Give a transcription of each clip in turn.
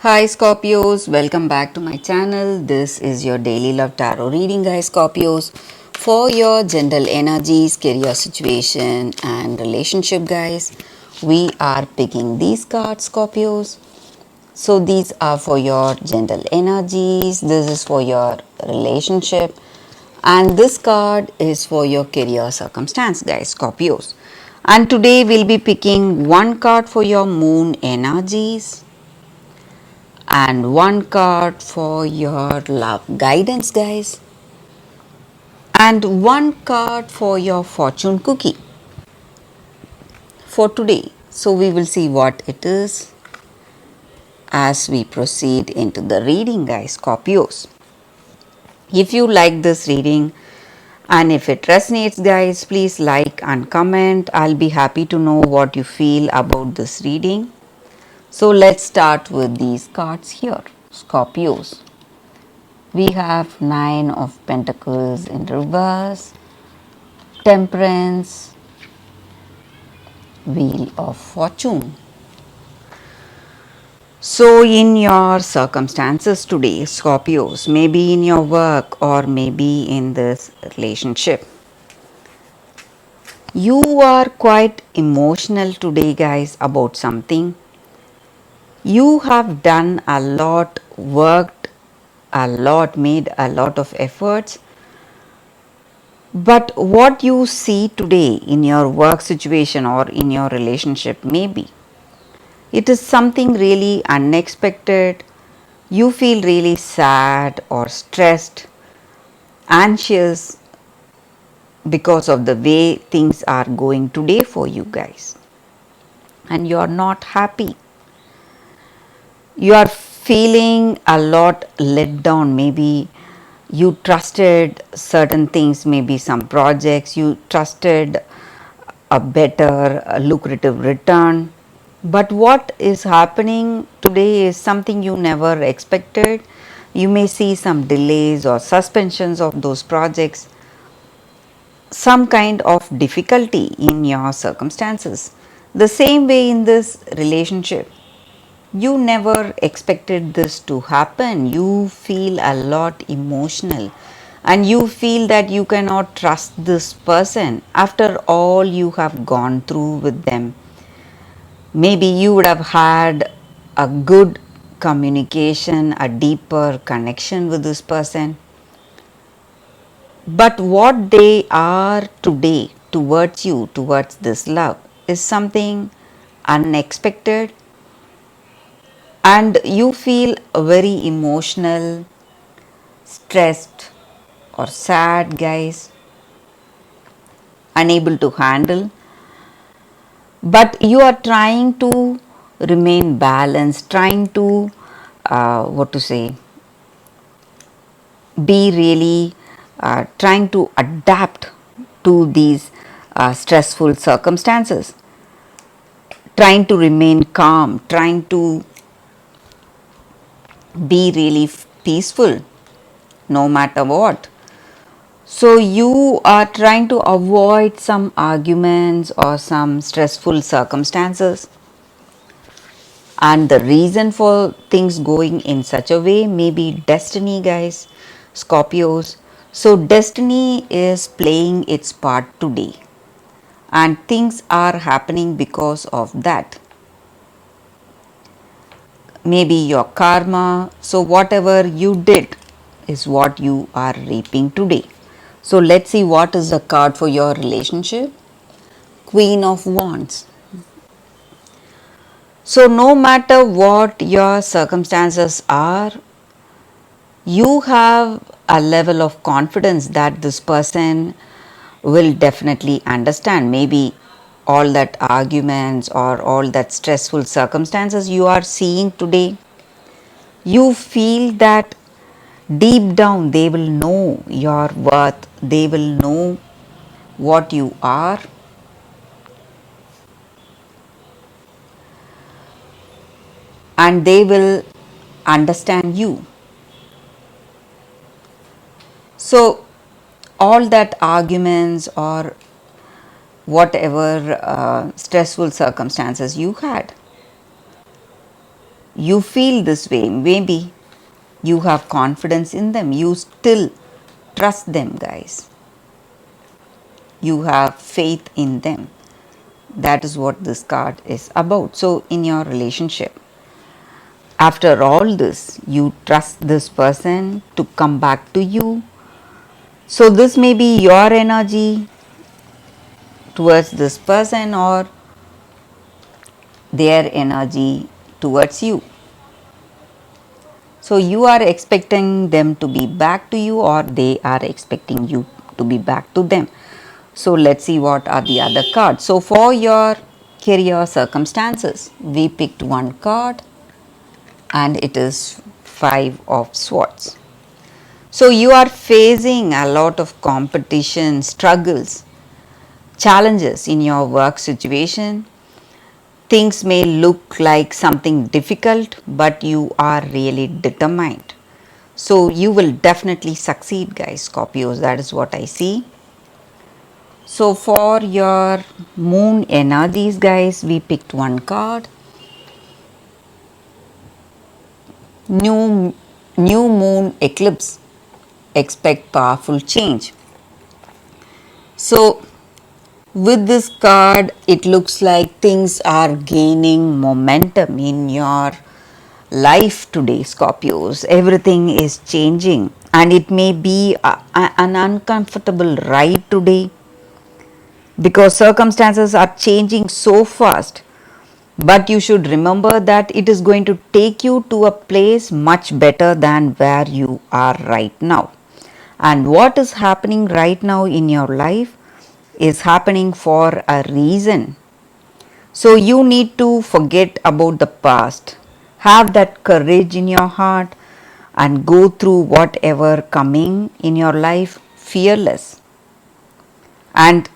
Hi Scorpios, welcome back to my channel. This is your daily love tarot reading, guys. Scorpios, for your general energies, career situation and relationship, guys. We are picking these cards, Scorpios. So these are for your general energies, this is for your relationship, and this card is for your career circumstance, guys, Scorpios. And today we'll be picking one card for your moon energies and one card for your love guidance, guys, and one card for your fortune cookie for today. So we will see what it is as we proceed into the reading, guys, Scorpios. If you like this reading and if it resonates, guys, please like and comment. I'll be happy to know what you feel about this reading. So let's start with these cards here, Scorpios. We have Nine of Pentacles in reverse, Temperance, Wheel of Fortune. So in your circumstances today, Scorpios, maybe in your work or maybe in this relationship, you are quite emotional today, guys, about something. You have done a lot, worked a lot, made a lot of efforts. But what you see today in your work situation or in your relationship, maybe it is something really unexpected. You feel really sad or stressed, anxious because of the way things are going today for you guys, and you are not happy. You are feeling a lot let down. Maybe you trusted certain things, maybe some projects, you trusted a better, lucrative return. But what is happening today is something you never expected. You may see some delays or suspensions of those projects, some kind of difficulty in your circumstances. The same way in this relationship, you never expected this to happen. You feel a lot emotional and you feel that you cannot trust this person after all you have gone through with them. Maybe you would have had a good communication, a deeper connection with this person. But what they are today towards you, towards this love, is something unexpected, and you feel very emotional, stressed, or sad, guys, unable to handle. But you are trying to remain balanced, trying to, what to say, be really trying to adapt to these stressful circumstances, trying to remain calm, trying to be really peaceful no matter what. So you are trying to avoid some arguments or some stressful circumstances. And the reason for things going in such a way may be destiny, guys, Scorpios. So destiny is playing its part today, and things are happening because of that. Maybe your karma. So whatever you did is what you are reaping today. So let's see what is the card for your relationship. Queen of Wands. So no matter what your circumstances are, you have a level of confidence that this person will definitely understand. Maybe all that arguments or all that stressful circumstances you are seeing today, you feel that deep down they will know your worth, they will know what you are, and they will understand you. So all that arguments or whatever stressful circumstances you had, you feel this way, maybe you have confidence in them, you still trust them, guys. You have faith in them. That is what this card is about. So, in your relationship, after all this, you trust this person to come back to you. So, this may be your energy towards this person or their energy towards you. So, you are expecting them to be back to you or they are expecting you to be back to them. So, let's see what are the other cards. So, for your career circumstances, we picked one card and it is Five of Swords. So, you are facing a lot of competition, struggles, challenges in your work situation. Things may look like something difficult, but you are really determined. So, you will definitely succeed, guys, Scorpios. That is what I see. So, for your moon energies, guys, we picked one card. New moon eclipse. Expect powerful change. So, with this card, it looks like things are gaining momentum in your life today, Scorpios. Everything is changing, and it may be an uncomfortable ride today because circumstances are changing so fast. But you should remember that it is going to take you to a place much better than where you are right now. And what is happening right now in your life is happening for a reason. So you need to forget about the past. Have that courage in your heart and go through whatever coming in your life fearless. And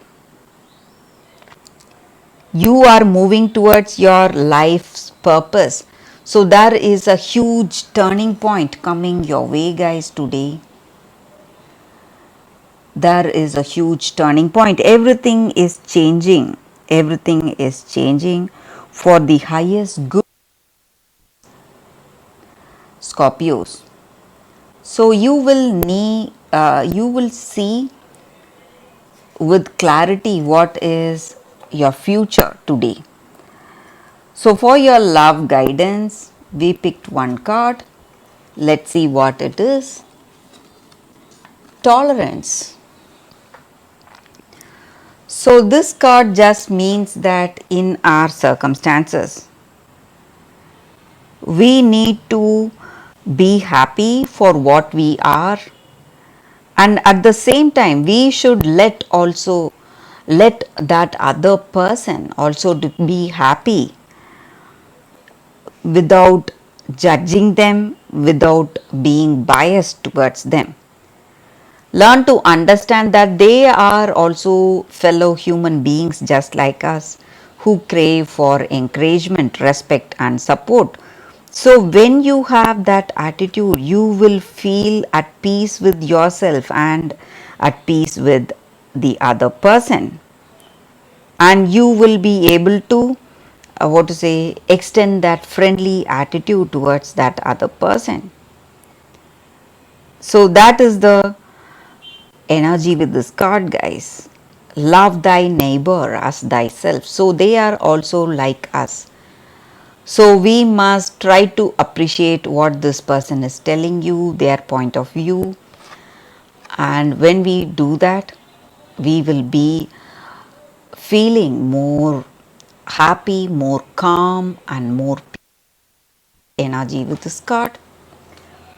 you are moving towards your life's purpose. So there is a huge turning point coming your way, guys, today. There is a huge turning point. Everything is changing. Everything is changing for the highest good, Scorpios. So you will see with clarity what is your future today. So for your love guidance, we picked one card. Let's see what it is. Tolerance. So this card just means that in our circumstances, we need to be happy for what we are, and at the same time we should let that other person also to be happy without judging them, without being biased towards them. Learn to understand that they are also fellow human beings just like us who crave for encouragement, respect, and support. So, when you have that attitude, you will feel at peace with yourself and at peace with the other person, and you will be able to extend that friendly attitude towards that other person. So, that is the energy with this card, guys. Love thy neighbor as thyself. So they are also like us. So we must try to appreciate what this person is telling you, their point of view. And when we do that, we will be feeling more happy, more calm, and more energy with this card.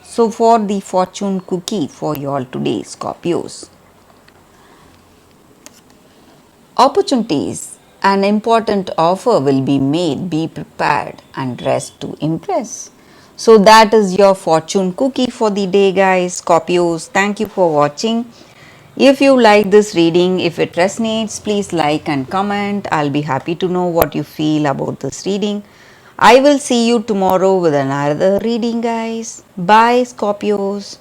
So for the fortune cookie for you all today, Scorpios. Opportunities. An important offer will be made. Be prepared and rest to impress. So that is your fortune cookie for the day, guys. Scorpios, thank you for watching. If you like this reading, if it resonates, please like and comment. I'll be happy to know what you feel about this reading. I will see you tomorrow with another reading, guys. Bye, Scorpios.